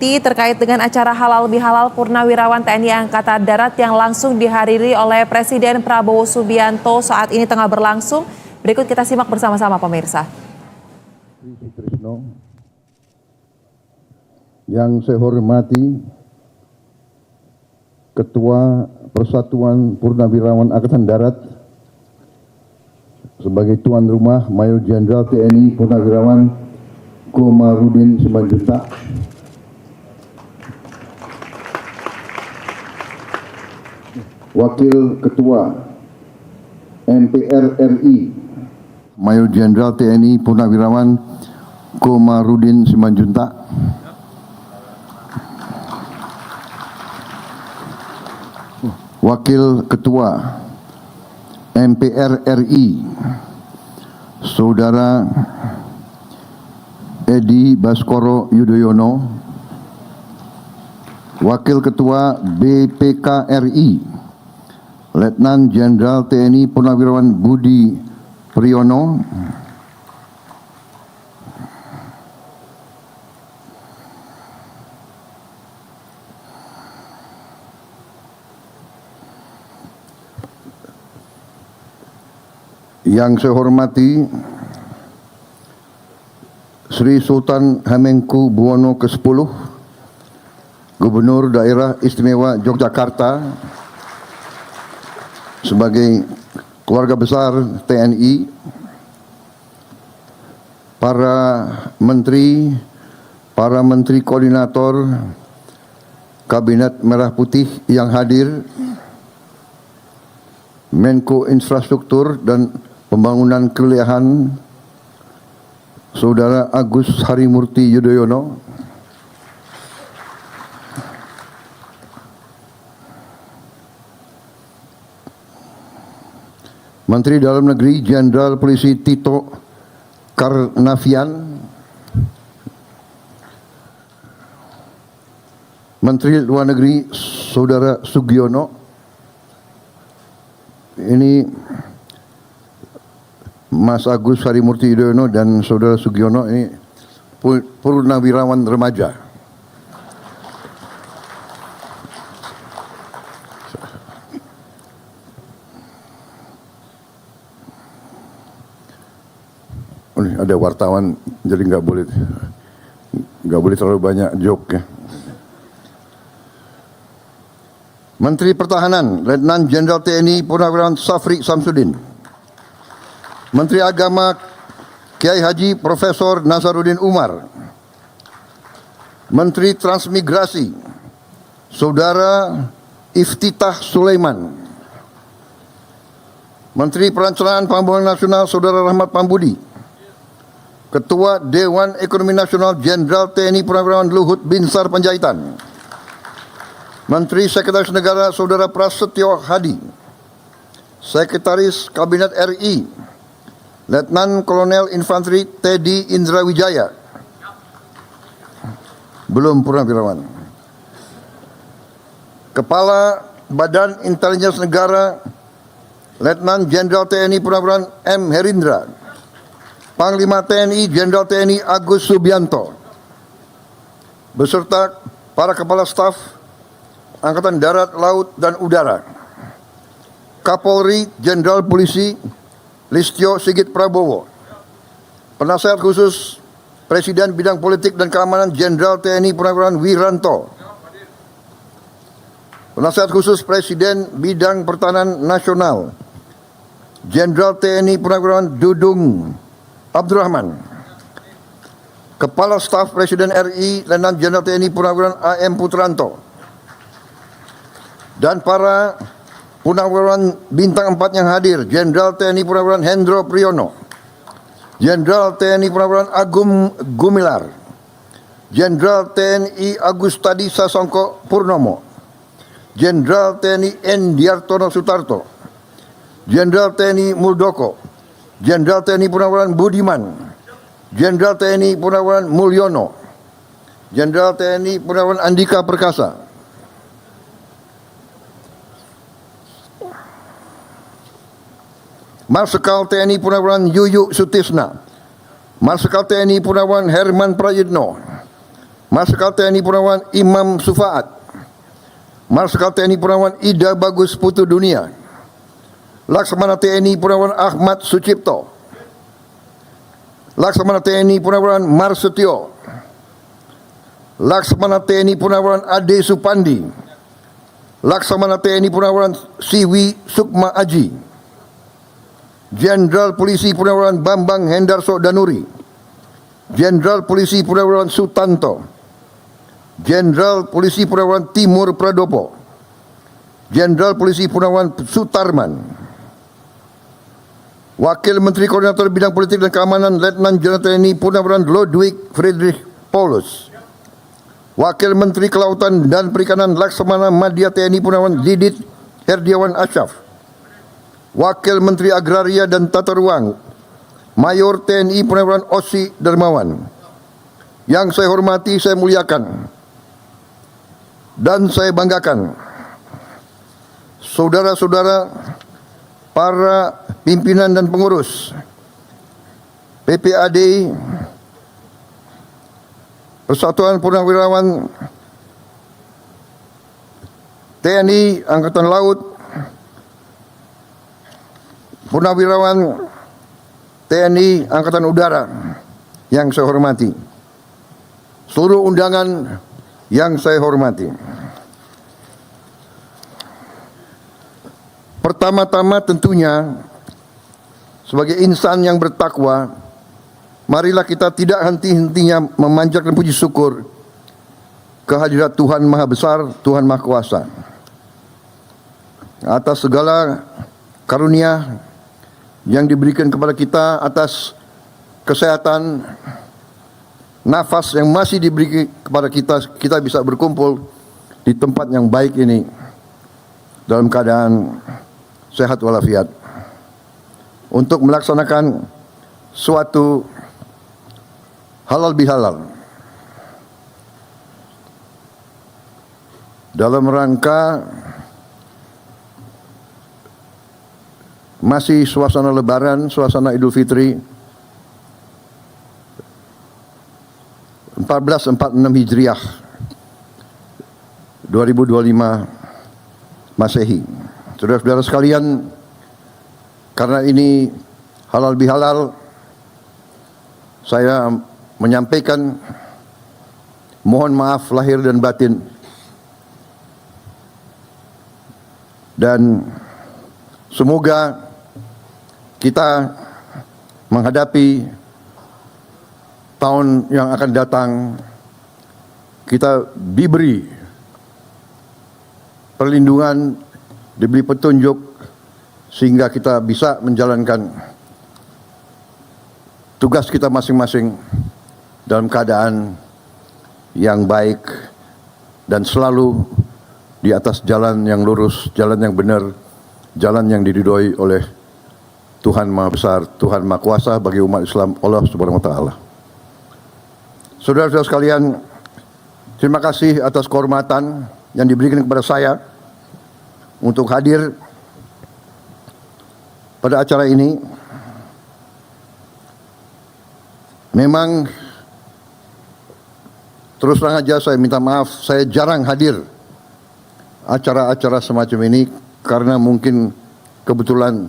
Terkait dengan acara halal bihalal Purnawirawan TNI Angkatan Darat yang langsung dihadiri oleh Presiden Prabowo Subianto saat ini tengah berlangsung. Berikut kita simak bersama-sama pemirsa. Yang saya hormati Ketua Persatuan Purnawirawan Angkatan Darat sebagai tuan rumah Mayor Jenderal TNI Purnawirawan Komarudin Simanjuntak, Wakil Ketua MPR RI Mayor Jenderal TNI Purnawirawan Komarudin Simanjuntak, Wakil Ketua MPR RI Saudara Edi Baskoro Yudhoyono, Wakil Ketua BPK RI Letnan Jenderal TNI Purnawirawan Budi Priyono, yang saya hormati Sri Sultan Hamengkubuwono ke-10, Gubernur Daerah Istimewa Yogyakarta, sebagai keluarga besar TNI, para menteri koordinator Kabinet Merah Putih yang hadir, Menko Infrastruktur dan Pembangunan Kewilayahan Saudara Agus Harimurti Yudhoyono, Menteri Dalam Negeri Jenderal Polisi Tito Karnavian, Menteri Luar Negeri Saudara Sugiono. Ini Mas Agus Harimurti Yudhoyono dan Saudara Sugiono ini purnawirawan remaja. Oh, ada wartawan jadi nggak boleh terlalu banyak joke ya. Menteri Pertahanan Letnan Jenderal TNI Purnawirawan Safri Samsudin, Menteri Agama Kiai Haji Profesor Nazaruddin Umar, Menteri Transmigrasi Saudara Iftitah Sulaiman, Menteri Perencanaan Pembangunan Nasional Saudara Rahmat Pambudi, Ketua Dewan Ekonomi Nasional Jenderal TNI Purnawirawan Luhut Binsar Panjaitan, Menteri Sekretaris Negara Saudara Prasetyo Hadi, Sekretaris Kabinet RI Letnan Kolonel Infanteri Teddy Indra Wijaya, belum purnawirawan, Kepala Badan Intelijen Negara Letnan Jenderal TNI Purnawirawan M. Herindra, Panglima TNI Jenderal TNI Agus Subianto, beserta para Kepala Staf Angkatan Darat, Laut, dan Udara, Kapolri Jenderal Polisi Listio Sigit Prabowo, Penasehat Khusus Presiden Bidang Politik dan Keamanan Jenderal TNI Purnawirawan Wiranto, Penasehat Khusus Presiden Bidang Pertahanan Nasional Jenderal TNI Purnawirawan Dudung Abdurrahman, Kepala Staf Presiden RI Letnan Jenderal TNI Purnawirawan AM Putranto, dan para Purnawirawan bintang 4 yang hadir, Jenderal TNI Purnawirawan Hendro Priyono, Jenderal TNI Purnawirawan Agung Gumilar, Jenderal TNI Agustadi Sasongko Purnomo, Jenderal TNI Endiartono Sutarto, Jenderal TNI Muldoko, Jenderal TNI Purnawirawan Budiman, Jenderal TNI Purnawirawan Mulyono, Jenderal TNI Purnawirawan Andika Perkasa, Marsikal TNI Purnawirawan Yuyuk Sutisna, Marsikal TNI Purnawirawan Herman Prayitno, Marsikal TNI Purnawirawan Imam Sufaat, Marsikal TNI Purnawirawan Ida Bagus Putu Dunia, Laksamana TNI Purnawirawan Ahmad Sucipto, Laksamana TNI Purnawirawan Marsetio, Laksamana TNI Purnawirawan Ade Supandi, Laksamana TNI Purnawirawan Siwi Sukma Aji, Jenderal Polisi Purnawirawan Bambang Hendarso Danuri, Jenderal Polisi Purnawirawan Sutanto, Jenderal Polisi Purnawirawan Timur Pradopo, Jenderal Polisi Purnawirawan Sutarman, Wakil Menteri Koordinator Bidang Politik dan Keamanan Letnan Jenderal TNI Purnawirawan Ludwig Friedrich Paulus, Wakil Menteri Kelautan dan Perikanan Laksamana Madya TNI Purnawirawan Didit Herdiawan Asyaf, Wakil Menteri Agraria dan Tata Ruang Mayor TNI Purnawirawan Osi Darmawan. Yang saya hormati, saya muliakan, dan saya banggakan saudara-saudara para pimpinan dan pengurus PPAD Persatuan Purnawirawan TNI Angkatan Laut, Purnawirawan TNI Angkatan Udara yang saya hormati, seluruh undangan yang saya hormati. Pertama-tama tentunya sebagai insan yang bertakwa, marilah kita tidak henti-hentinya memanjatkan puji syukur kehadirat Tuhan Maha Besar, Tuhan Maha Kuasa, atas segala karunia yang diberikan kepada kita, atas kesehatan, nafas yang masih diberi kepada kita bisa berkumpul di tempat yang baik ini dalam keadaan sehat walafiat untuk melaksanakan suatu halal bihalal dalam rangka masih suasana Lebaran, suasana Idul Fitri 1446 Hijriah 2025 Masehi. Saudara-saudara sekalian, karena ini halal bihalal, saya menyampaikan mohon maaf lahir dan batin, dan semoga kita menghadapi tahun yang akan datang, kita diberi perlindungan, diberi petunjuk sehingga kita bisa menjalankan tugas kita masing-masing dalam keadaan yang baik dan selalu di atas jalan yang lurus, jalan yang benar, jalan yang diridhoi oleh Tuhan Maha Besar, Tuhan Maha Kuasa bagi umat Islam, Allah Subhanahu wa taala. Saudara-saudara sekalian, terima kasih atas kehormatan yang diberikan kepada saya untuk hadir pada acara ini. Memang terus terang aja saya minta maaf, saya jarang hadir acara-acara semacam ini karena mungkin kebetulan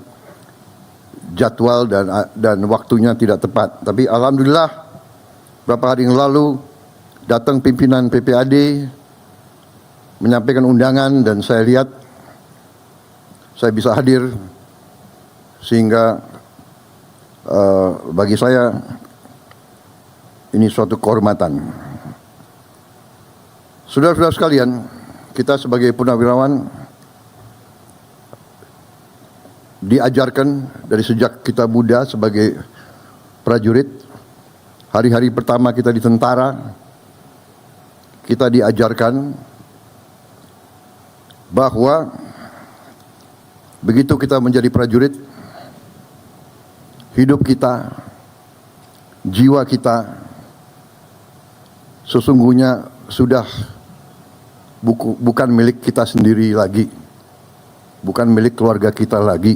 jadwal dan waktunya tidak tepat. Tapi alhamdulillah beberapa hari yang lalu datang pimpinan PPAD menyampaikan undangan dan saya lihat saya bisa hadir, sehingga bagi saya ini suatu kehormatan. Saudara-saudara sekalian, kita sebagai purnawirawan diajarkan dari sejak kita muda sebagai prajurit. Hari-hari pertama kita di tentara, kita diajarkan bahwa begitu kita menjadi prajurit, hidup kita, jiwa kita sesungguhnya sudah bukan milik kita sendiri lagi, bukan milik keluarga kita lagi.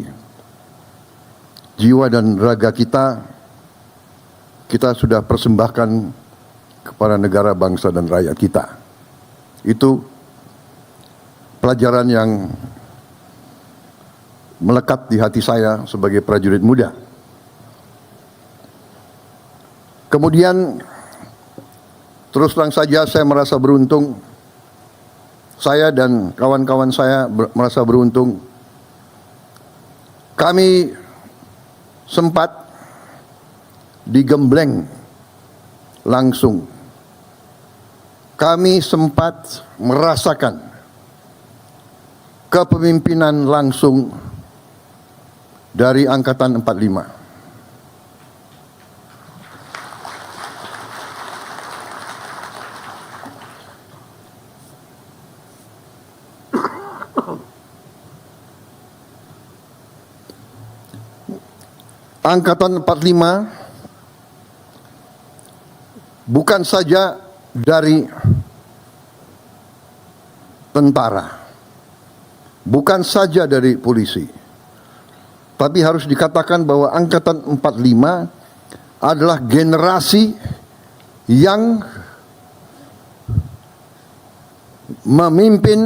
Jiwa dan raga kita sudah persembahkan kepada negara, bangsa, dan rakyat kita. Itu pelajaran yang melekat di hati saya sebagai prajurit muda. Kemudian terus terang saja saya merasa beruntung, saya dan kawan-kawan saya merasa beruntung. Kami sempat digembleng langsung. Kami sempat merasakan kepemimpinan langsung dari Angkatan 45. Angkatan 45 bukan saja dari tentara, bukan saja dari polisi, tapi harus dikatakan bahwa Angkatan 45 adalah generasi yang memimpin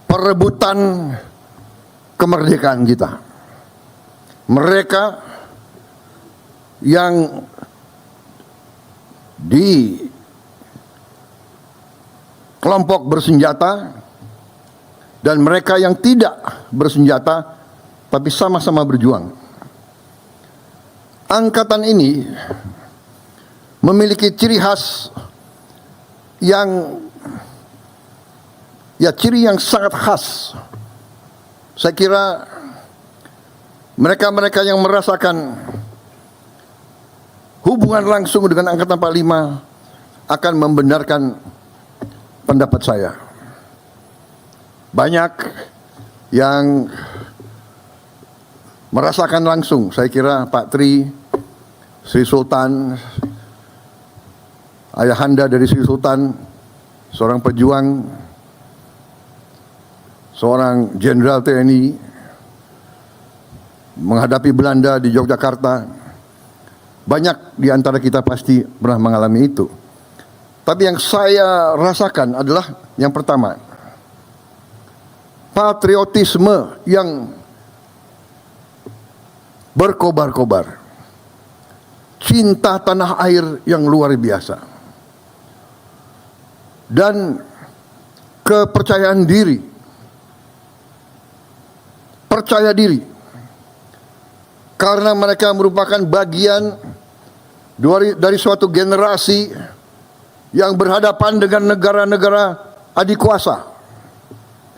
perebutan kemerdekaan kita. Mereka yang di kelompok bersenjata dan mereka yang tidak bersenjata tapi sama-sama berjuang. Angkatan ini memiliki ciri khas yang ciri yang sangat khas. Saya kira mereka-mereka yang merasakan hubungan langsung dengan Angkatan 45 akan membenarkan pendapat saya. Banyak yang merasakan langsung, saya kira Pak Tri, Sri Sultan, ayahanda dari Sri Sultan, seorang pejuang, seorang jenderal TNI menghadapi Belanda di Yogyakarta. Banyak di antara kita pasti pernah mengalami itu. Tapi yang saya rasakan adalah yang pertama, patriotisme yang berkobar-kobar, cinta tanah air yang luar biasa, dan kepercayaan diri, percaya diri, karena mereka merupakan bagian dari suatu generasi yang berhadapan dengan negara-negara adikuasa.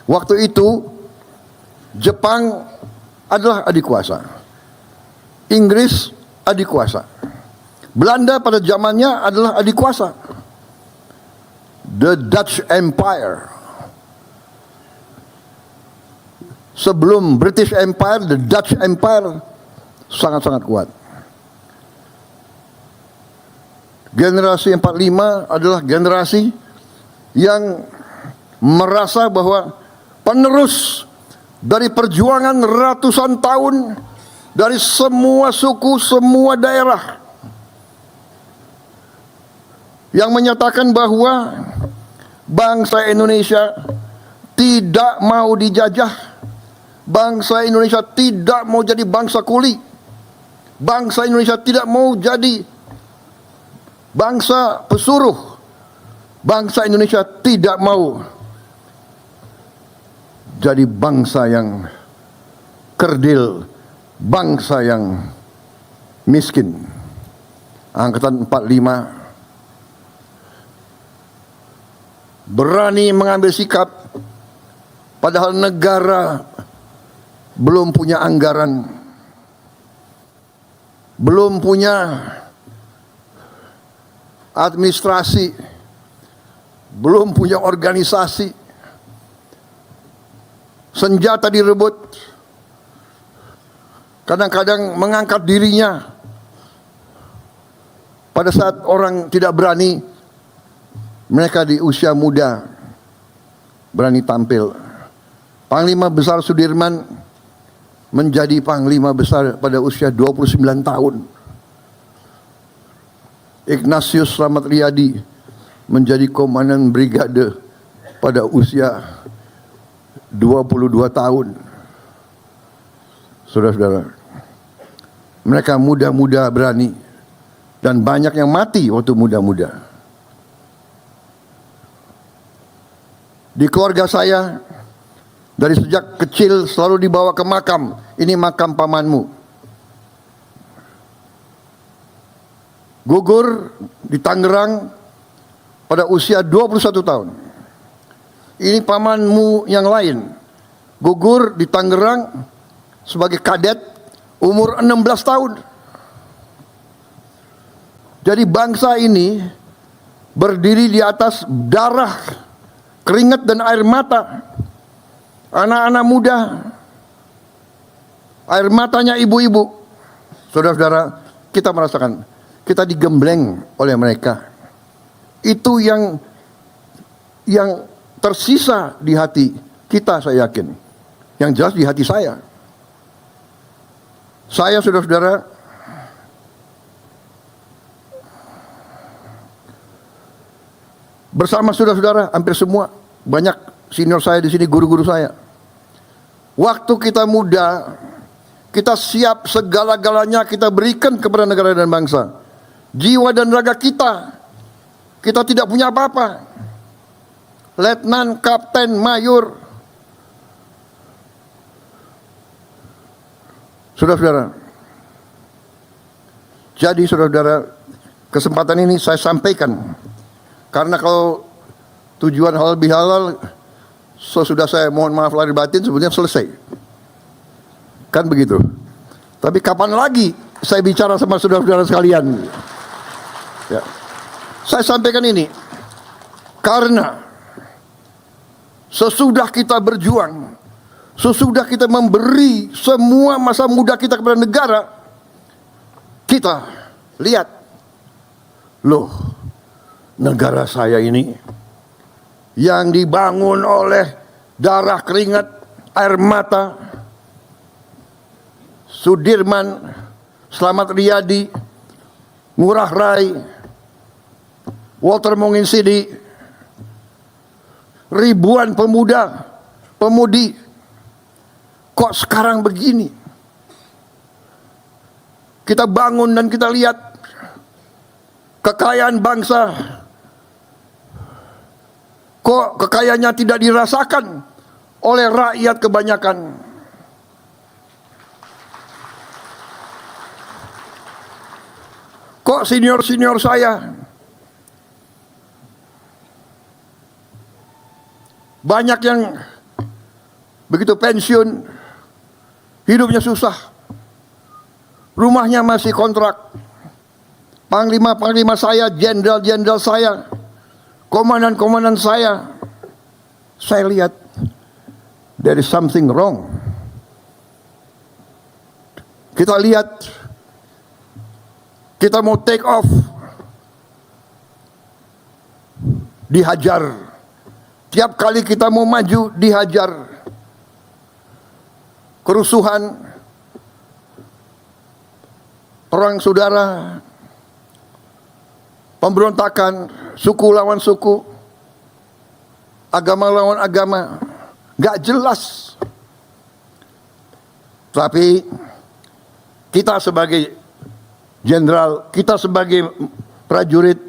Waktu itu Jepang adalah adikuasa, Inggris adikuasa, Belanda pada zamannya adalah adikuasa, the Dutch Empire. Sebelum British Empire, the Dutch Empire sangat-sangat kuat. Generasi 45 adalah generasi yang merasa bahwa penerus dari perjuangan ratusan tahun dari semua suku, semua daerah, yang menyatakan bahwa bangsa Indonesia tidak mau dijajah, bangsa Indonesia tidak mau jadi bangsa kuli, bangsa Indonesia tidak mau jadi bangsa pesuruh, bangsa Indonesia tidak mau jadi bangsa yang kerdil, bangsa yang miskin. Angkatan 45 berani mengambil sikap padahal negara belum punya anggaran, belum punya administrasi, belum punya organisasi, senjata direbut, kadang-kadang mengangkat dirinya pada saat orang tidak berani. Mereka di usia muda berani tampil. Panglima Besar Sudirman menjadi Panglima Besar pada usia 29 tahun. Ignatius Slamet Riyadi menjadi komandan brigade pada usia 22 tahun. Saudara-saudara, mereka muda-muda berani dan banyak yang mati waktu muda-muda. Di keluarga saya, dari sejak kecil selalu dibawa ke makam. Ini makam pamanmu. Gugur di Tangerang pada usia 21 tahun. Ini pamanmu yang lain. Gugur di Tangerang sebagai kadet umur 16 tahun. Jadi bangsa ini berdiri di atas darah, keringat dan air mata anak-anak muda, air matanya ibu-ibu. Saudara-saudara, kita merasakan kita digembleng oleh mereka. Itu yang tersisa di hati kita, saya yakin. Yang jelas di hati saya. Saya, saudara-saudara, bersama saudara-saudara hampir semua, banyak senior saya di sini, guru-guru saya. Waktu kita muda, kita siap segala-galanya kita berikan kepada negara dan bangsa. Jiwa dan raga kita tidak punya apa-apa. Letnan, kapten, mayor. Saudara-saudara, jadi saudara-saudara, kesempatan ini saya sampaikan. Karena kalau tujuan halal bihalal, sesudah saya mohon maaf lahir batin sebetulnya selesai. Kan begitu. Tapi kapan lagi saya bicara sama saudara-saudara sekalian? Ya. Saya sampaikan ini karena sesudah kita berjuang, sesudah kita memberi semua masa muda kita kepada negara, kita lihat, loh, negara saya ini yang dibangun oleh darah, keringat, air mata, Sudirman, Slamet Riyadi, Ngurah Rai, Walter Monginsidi, ribuan pemuda, pemudi, kok sekarang begini? Kita bangun dan kita lihat kekayaan bangsa, kok kekayaannya tidak dirasakan oleh rakyat kebanyakan. Kok senior-senior saya banyak yang begitu pensiun, hidupnya susah, rumahnya masih kontrak. Panglima-panglima saya, jenderal-jenderal saya, komandan-komandan saya lihat there is something wrong. Kita lihat, kita mau take off, dihajar. Tiap kali kita mau maju, dihajar. Kerusuhan, perang saudara, pemberontakan, suku lawan suku, agama lawan agama, gak jelas. Tapi kita sebagai jenderal, kita sebagai prajurit,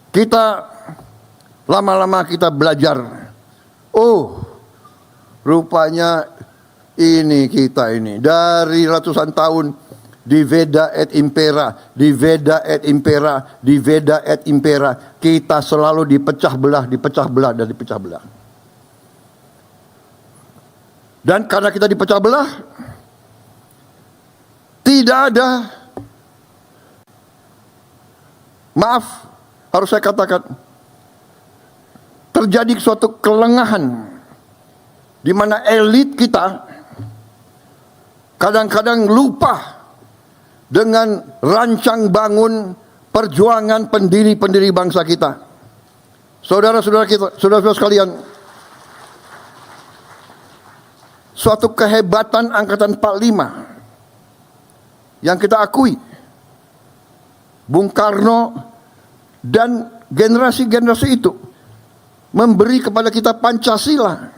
kita lama-lama kita belajar. Oh, rupanya ini kita ini dari ratusan tahun diveda et impera, diveda et impera, diveda et impera, kita selalu dipecah belah, dipecah belah dan dipecah belah. Dan karena kita dipecah belah, tidak ada, maaf harus saya katakan, terjadi suatu kelengahan di mana elit kita kadang-kadang lupa dengan rancang bangun perjuangan pendiri-pendiri bangsa kita. Saudara-saudara kita, saudara-saudara sekalian, suatu kehebatan Angkatan 45 yang kita akui Bung Karno, dan generasi-generasi itu memberi kepada kita Pancasila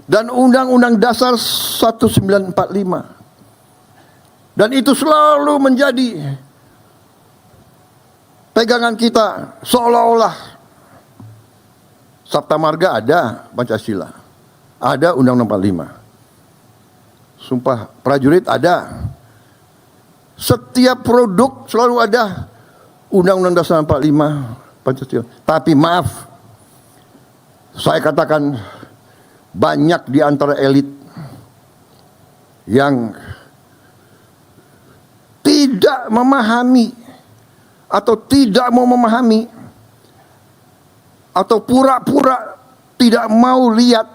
dan Undang-Undang Dasar 1945. Dan itu selalu menjadi pegangan kita, seolah-olah Sabta Marga ada Pancasila, ada Undang-Undang 45. Sumpah Prajurit ada. Setiap produk selalu ada Undang-Undang Dasar 45 Pancasila. Tapi maaf, saya katakan banyak di antara elit yang tidak memahami atau tidak mau memahami atau pura-pura tidak mau lihat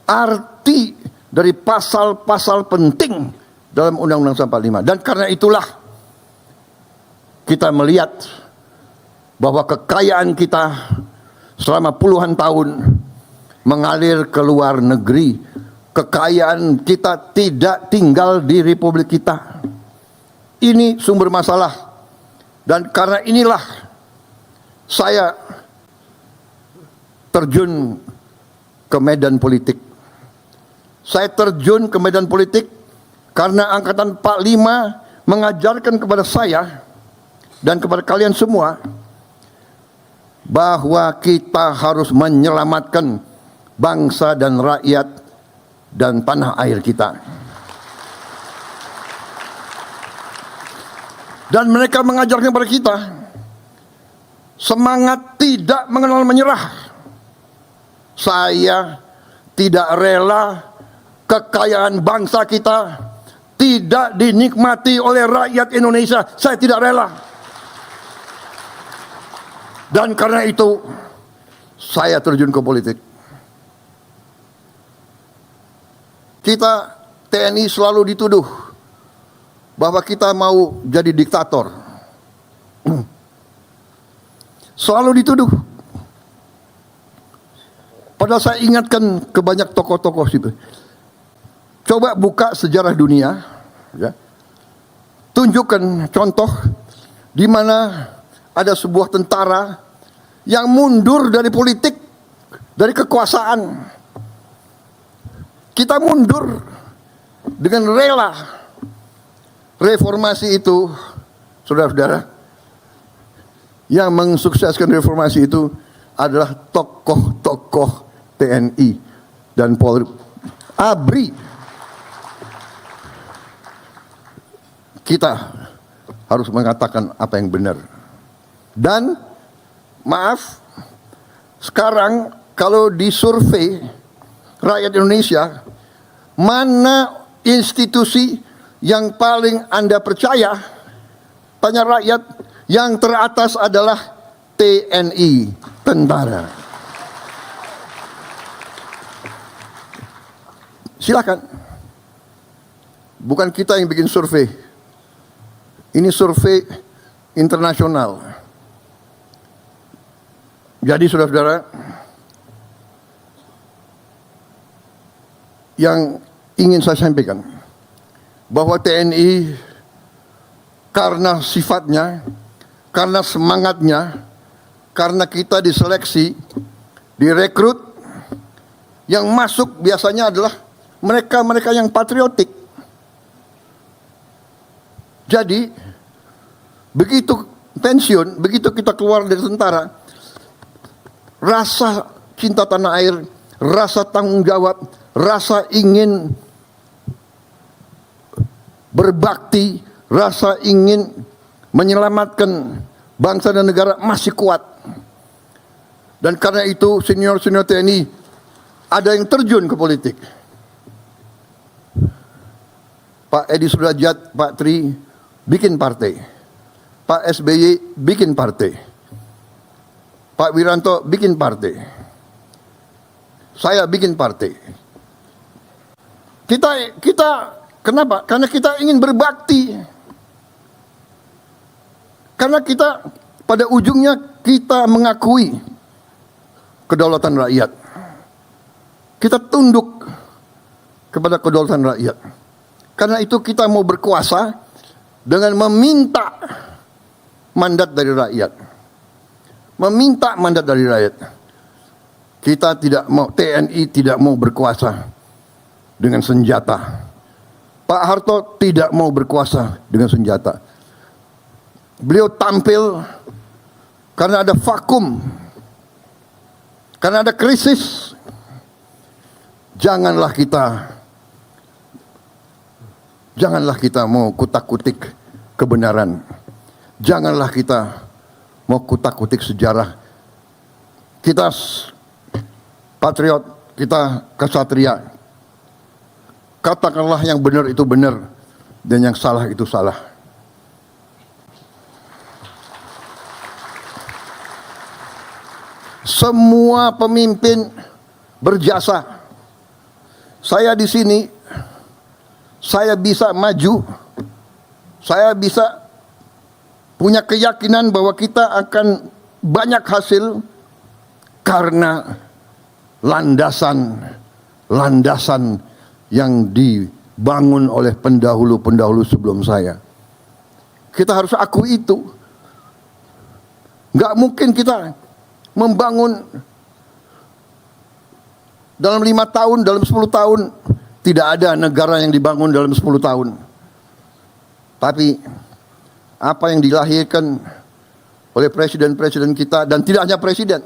arti dari pasal-pasal penting dalam Undang-Undang 45. Dan karena itulah kita melihat bahwa kekayaan kita selama puluhan tahun mengalir ke luar negeri. Kekayaan kita tidak tinggal di republik kita. Ini sumber masalah. Dan karena inilah saya terjun ke medan politik. Saya terjun ke medan politik karena Angkatan 45 mengajarkan kepada saya dan kepada kalian semua bahwa kita harus menyelamatkan bangsa dan rakyat dan tanah air kita. Dan mereka mengajarkan kepada kita semangat tidak mengenal menyerah. Saya tidak rela kekayaan bangsa kita tidak dinikmati oleh rakyat Indonesia. Saya tidak rela. Dan karena itu saya terjun ke politik. Kita TNI selalu dituduh bahwa kita mau jadi diktator. Selalu dituduh. Padahal saya ingatkan ke banyak tokoh-tokoh situ. Coba buka sejarah dunia, ya. Tunjukkan contoh di mana ada sebuah tentara yang mundur dari politik, dari kekuasaan. Kita mundur dengan rela. Reformasi itu, saudara-saudara, yang mensukseskan reformasi itu adalah tokoh-tokoh TNI dan Polri. ABRI. Kita harus mengatakan apa yang benar. Dan maaf, sekarang kalau disurvei rakyat Indonesia, mana institusi yang paling Anda percaya? Tanya rakyat, yang teratas adalah TNI, tentara. Silakan. Bukan kita yang bikin survei. Ini survei internasional. Jadi saudara-saudara, yang ingin saya sampaikan, bahwa TNI karena sifatnya, karena semangatnya, karena kita diseleksi, direkrut, yang masuk biasanya adalah mereka-mereka yang patriotik. Jadi, begitu pensiun, begitu kita keluar dari tentara, rasa cinta tanah air, rasa tanggung jawab, rasa ingin berbakti, rasa ingin menyelamatkan bangsa dan negara masih kuat. Dan karena itu senior-senior TNI ada yang terjun ke politik. Pak Edi Sudrajat, Pak Tri bikin partai. Pak SBY bikin partai. Pak Wiranto bikin partai. Saya bikin partai. Kita kenapa? Karena kita ingin berbakti. Karena kita pada ujungnya kita mengakui kedaulatan rakyat. Kita tunduk kepada kedaulatan rakyat. Karena itu kita mau berkuasa dengan meminta mandat dari rakyat. Meminta mandat dari rakyat. Kita tidak mau, TNI tidak mau berkuasa dengan senjata. Pak Harto tidak mau berkuasa dengan senjata. Beliau tampil karena ada vakum, karena ada krisis. Janganlah kita mau kutak-kutik kebenaran. Janganlah kita mau kutak-kutik sejarah. Kita patriot, kita kesatria. Katakanlah yang benar itu benar dan yang salah itu salah. Semua pemimpin berjasa. Saya di sini, saya bisa maju, saya bisa punya keyakinan bahwa kita akan banyak hasil karena landasan yang dibangun oleh pendahulu-pendahulu sebelum saya. Kita harus akui itu. Nggak mungkin kita membangun dalam 5 tahun, dalam 10 tahun. Tidak ada negara yang dibangun dalam 10 tahun. Tapi apa yang dilahirkan oleh presiden-presiden kita, dan tidak hanya presiden,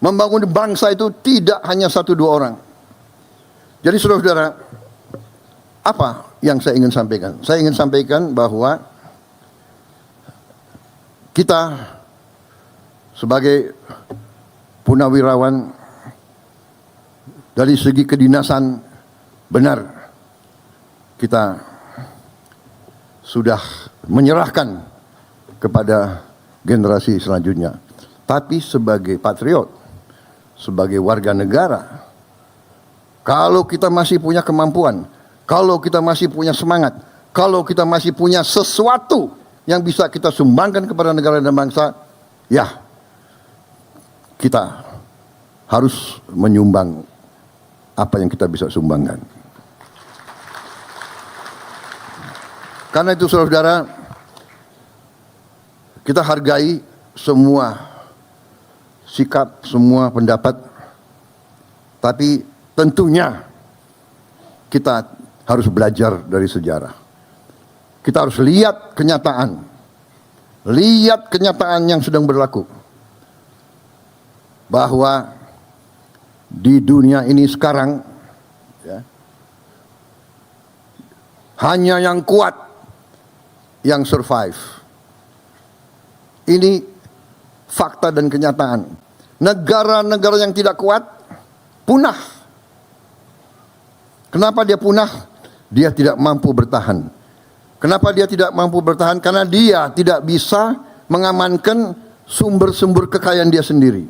membangun bangsa itu tidak hanya 1-2 orang. Jadi saudara-saudara, apa yang saya ingin sampaikan? Saya ingin sampaikan bahwa kita sebagai purnawirawan dari segi kedinasan benar kita sudah menyerahkan kepada generasi selanjutnya. Tapi sebagai patriot, sebagai warga negara, kalau kita masih punya kemampuan, kalau kita masih punya semangat, kalau kita masih punya sesuatu yang bisa kita sumbangkan kepada negara dan bangsa, ya kita harus menyumbang apa yang kita bisa sumbangkan. Karena itu saudara, kita hargai semua sikap, semua pendapat, tapi tentunya kita harus belajar dari sejarah. Kita harus lihat kenyataan yang sedang berlaku, bahwa di dunia ini sekarang ya, hanya yang kuat yang survive. Ini fakta dan kenyataan. Negara-negara yang tidak kuat punah. Kenapa dia punah? Dia tidak mampu bertahan. Kenapa dia tidak mampu bertahan? Karena dia tidak bisa mengamankan sumber-sumber kekayaan dia sendiri.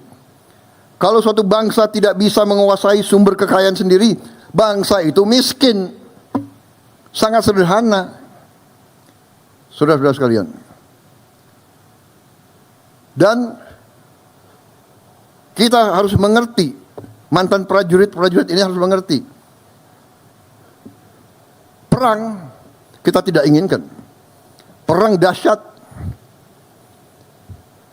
Kalau suatu bangsa tidak bisa menguasai sumber kekayaan sendiri, bangsa itu miskin. Sangat sederhana. Saudara-saudara sekalian. Dan kita harus mengerti, mantan prajurit ini harus mengerti. Perang kita tidak inginkan. Perang dahsyat.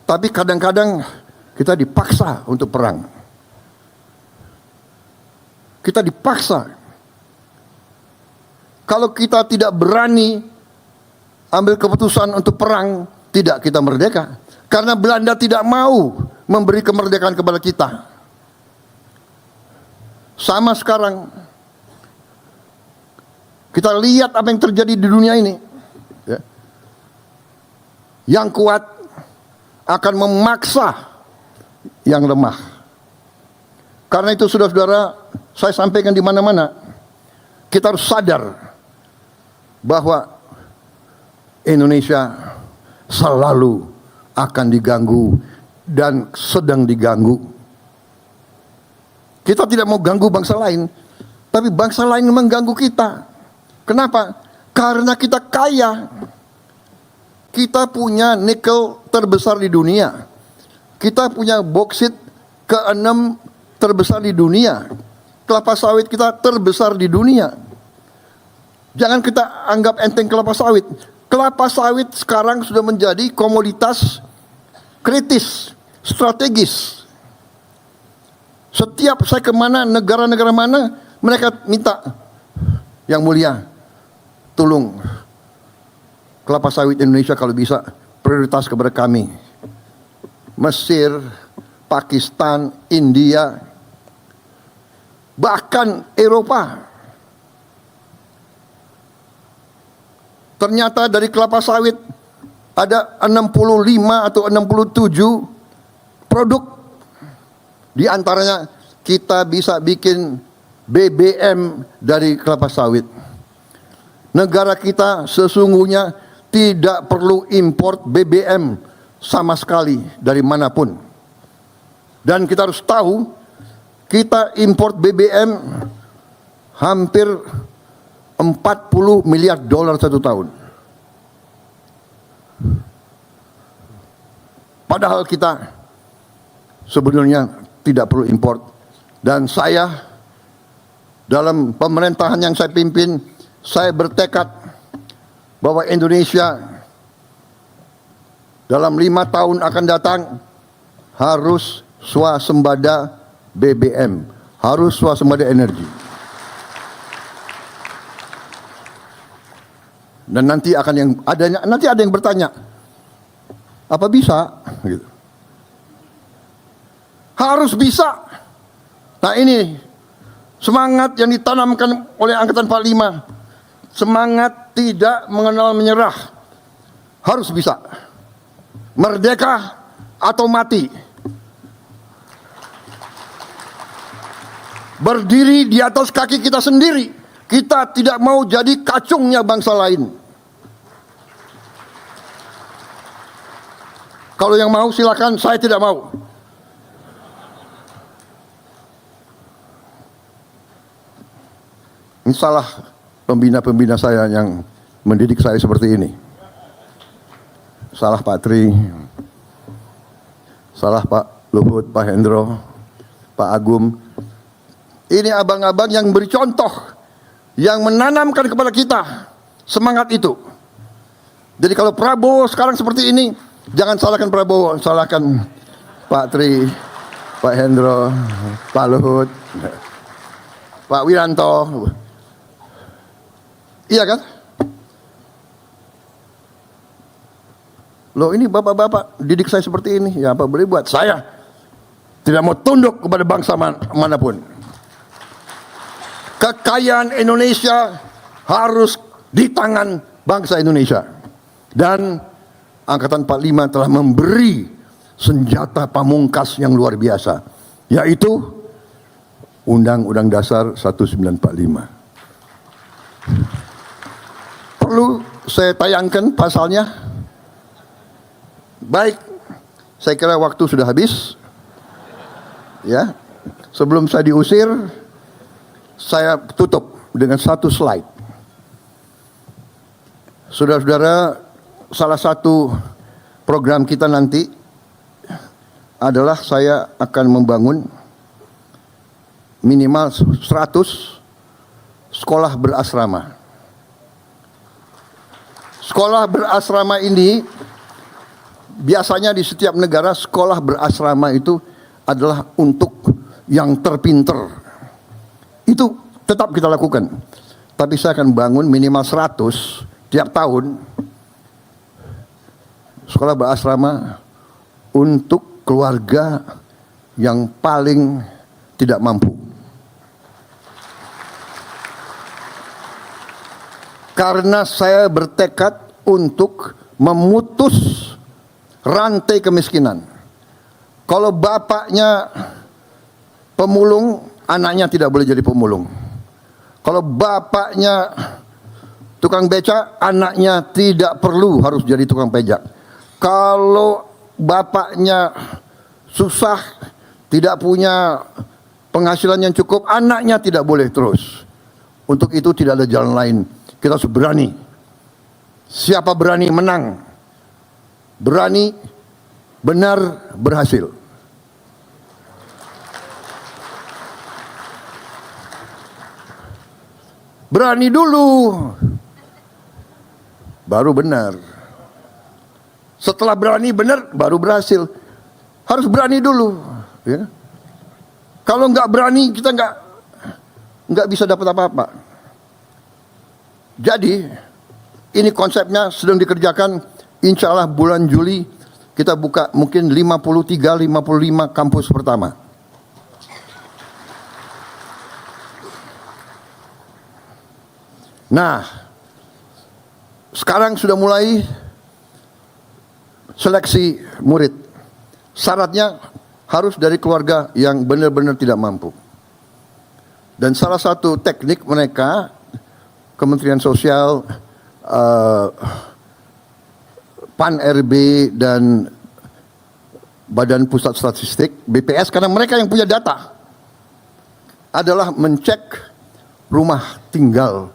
Tapi kadang-kadang kita dipaksa untuk perang. Kita dipaksa. Kalau kita tidak berani ambil keputusan untuk perang, tidak kita merdeka. Karena Belanda tidak mau memberi kemerdekaan kepada kita. Sama sekarang. Kita lihat apa yang terjadi di dunia ini. Ya. Yang kuat akan memaksa yang lemah. Karena itu saudara-saudara, saya sampaikan di mana-mana, kita harus sadar bahwa Indonesia selalu akan diganggu dan sedang diganggu. Kita tidak mau ganggu bangsa lain, tapi bangsa lain mengganggu kita. Kenapa? Karena kita kaya. Kita punya nikel terbesar di dunia. Kita punya boksit ke-6 terbesar di dunia. Kelapa sawit kita terbesar di dunia. Jangan kita anggap enteng kelapa sawit. Kelapa sawit sekarang sudah menjadi komoditas kritis, strategis. Setiap saya kemana, negara-negara mana, mereka minta, yang mulia, tolong kelapa sawit Indonesia kalau bisa prioritas kepada kami. Mesir, Pakistan, India, bahkan Eropa. Ternyata dari kelapa sawit ada 65 atau 67 produk. Di antaranya kita bisa bikin BBM dari kelapa sawit. Negara kita sesungguhnya tidak perlu import BBM sama sekali dari manapun. Dan kita harus tahu, kita import BBM hampir 40 miliar dolar satu tahun. Padahal kita sebenarnya tidak perlu import. Dan saya dalam pemerintahan yang saya pimpin, saya bertekad bahwa Indonesia dalam 5 tahun akan datang harus swasembada BBM, harus swasembada energi. Dan nanti ada yang bertanya, apa bisa? Gitu. Harus bisa. Nah ini semangat yang ditanamkan oleh Angkatan 45, semangat tidak mengenal menyerah, harus bisa. Merdeka atau mati. Berdiri di atas kaki kita sendiri. Kita tidak mau jadi kacungnya bangsa lain. Kalau yang mau silakan, saya tidak mau. Ini salah pembina-pembina saya yang mendidik saya seperti ini. Salah Pak Tri, salah Pak Luhut, Pak Hendro, Pak Agum. Ini abang-abang yang beri contoh, yang menanamkan kepada kita semangat itu. Jadi kalau Prabowo sekarang seperti ini, jangan salahkan Prabowo, salahkan Pak Tri, Pak Hendro, Pak Luhut, Pak Wiranto. Iya kan? Loh ini bapak-bapak didik saya seperti ini, ya apa boleh buat. Saya tidak mau tunduk kepada bangsa manapun. Kekayaan Indonesia harus di tangan bangsa Indonesia. Dan Angkatan 45 telah memberi senjata pamungkas yang luar biasa, yaitu Undang-Undang Dasar 1945. Perlu saya tayangkan pasalnya? Baik, saya kira waktu sudah habis. Ya, sebelum saya diusir, saya tutup dengan satu slide. Saudara-saudara, salah satu program kita nanti adalah saya akan membangun minimal 100 sekolah berasrama. Sekolah berasrama ini biasanya di setiap negara sekolah berasrama itu adalah untuk yang terpinter. Itu tetap kita lakukan. Tapi saya akan bangun minimal 100 tiap tahun sekolah berasrama untuk keluarga yang paling tidak mampu. Karena saya bertekad untuk memutus rantai kemiskinan. Kalau bapaknya pemulung, anaknya tidak boleh jadi pemulung. Kalau bapaknya tukang becak, anaknya tidak perlu harus jadi tukang becak. Kalau bapaknya susah, tidak punya penghasilan yang cukup, anaknya tidak boleh terus. Untuk itu tidak ada jalan lain. Kita harus berani. Siapa berani menang, berani benar berhasil. Berani dulu. baru benar. Setelah berani benar, baru berhasil. Harus berani dulu. Ya. Kalau nggak berani, kita nggak bisa dapat apa-apa. Jadi, ini konsepnya sedang dikerjakan. Insya Allah bulan Juli kita buka mungkin 53-55 kampus pertama. Nah, sekarang sudah mulai seleksi murid. Syaratnya harus dari keluarga yang benar-benar tidak mampu. Dan salah satu teknik mereka, Kementerian Sosial, PAN-RB dan Badan Pusat Statistik, BPS, karena mereka yang punya data, adalah mencek rumah tinggal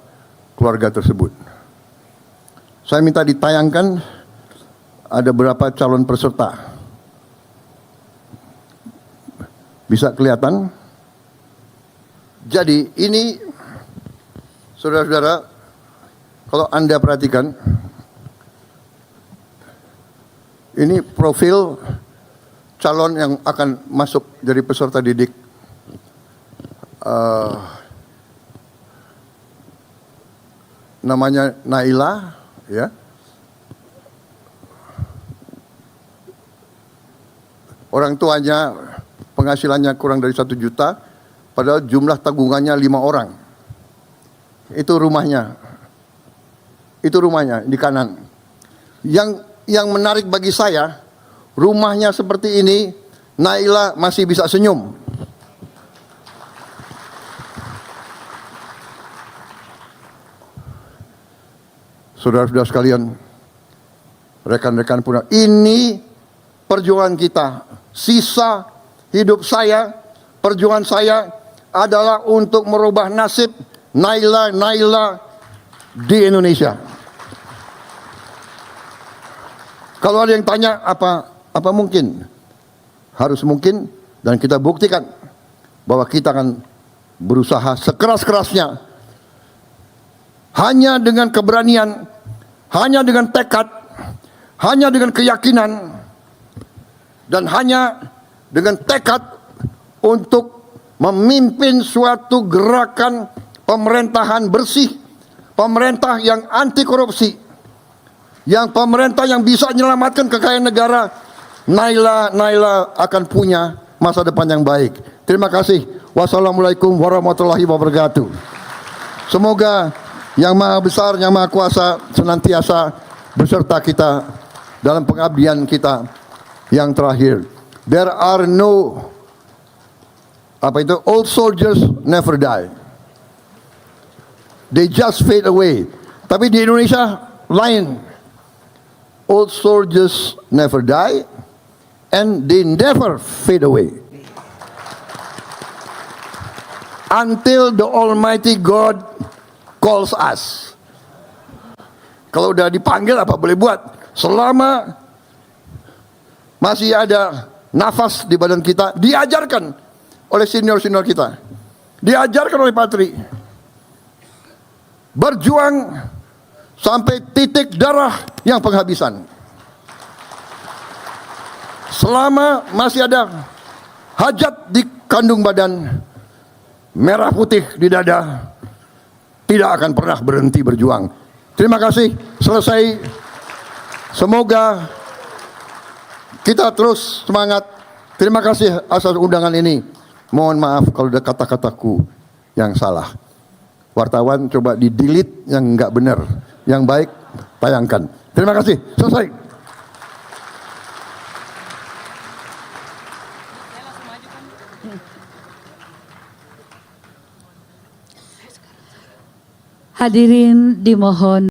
keluarga tersebut. Saya minta ditayangkan, ada berapa calon peserta. Bisa kelihatan? Jadi ini, saudara-saudara, kalau Anda perhatikan, ini profil calon yang akan masuk dari peserta didik. Namanya Naila, ya. Orang tuanya penghasilannya kurang dari 1 juta, padahal jumlah tabungannya 5 orang. Itu rumahnya. Itu rumahnya di kanan. Yang menarik bagi saya, rumahnya seperti ini, Naila masih bisa senyum. Saudara-saudara sekalian, rekan-rekan puna, ini perjuangan kita. Sisa hidup saya, perjuangan saya adalah untuk merubah nasib Naila di Indonesia. Kalau ada yang tanya apa mungkin? Harus mungkin, dan kita buktikan bahwa kita akan berusaha sekeras-kerasnya. Hanya dengan keberanian, hanya dengan tekad, hanya dengan keyakinan, dan hanya dengan tekad untuk memimpin suatu gerakan pemerintahan bersih, pemerintah yang anti korupsi, yang pemerintah yang bisa menyelamatkan kekayaan negara. Naila akan punya masa depan yang baik. Terima kasih. Wassalamualaikum warahmatullahi wabarakatuh. Semoga Yang Maha Besar, Yang Maha Kuasa senantiasa beserta kita dalam pengabdian kita yang terakhir. There are no, old soldiers never die. They just fade away. Tapi di Indonesia lain. Old soldiers never die and they never fade away. Until the Almighty God calls us. Kalau udah dipanggil apa boleh buat. Selama masih ada nafas di badan kita, diajarkan oleh senior-senior kita, diajarkan oleh Patri, berjuang sampai titik darah yang penghabisan. Selama masih ada hajat di kandung badan, merah putih di dada, tidak akan pernah berhenti berjuang. Terima kasih. Selesai. Semoga kita terus semangat. Terima kasih atas undangan ini. Mohon maaf kalau ada kata-kataku yang salah. Wartawan coba di-delete yang enggak benar. Yang baik tayangkan. Terima kasih. Selesai. Hadirin dimohon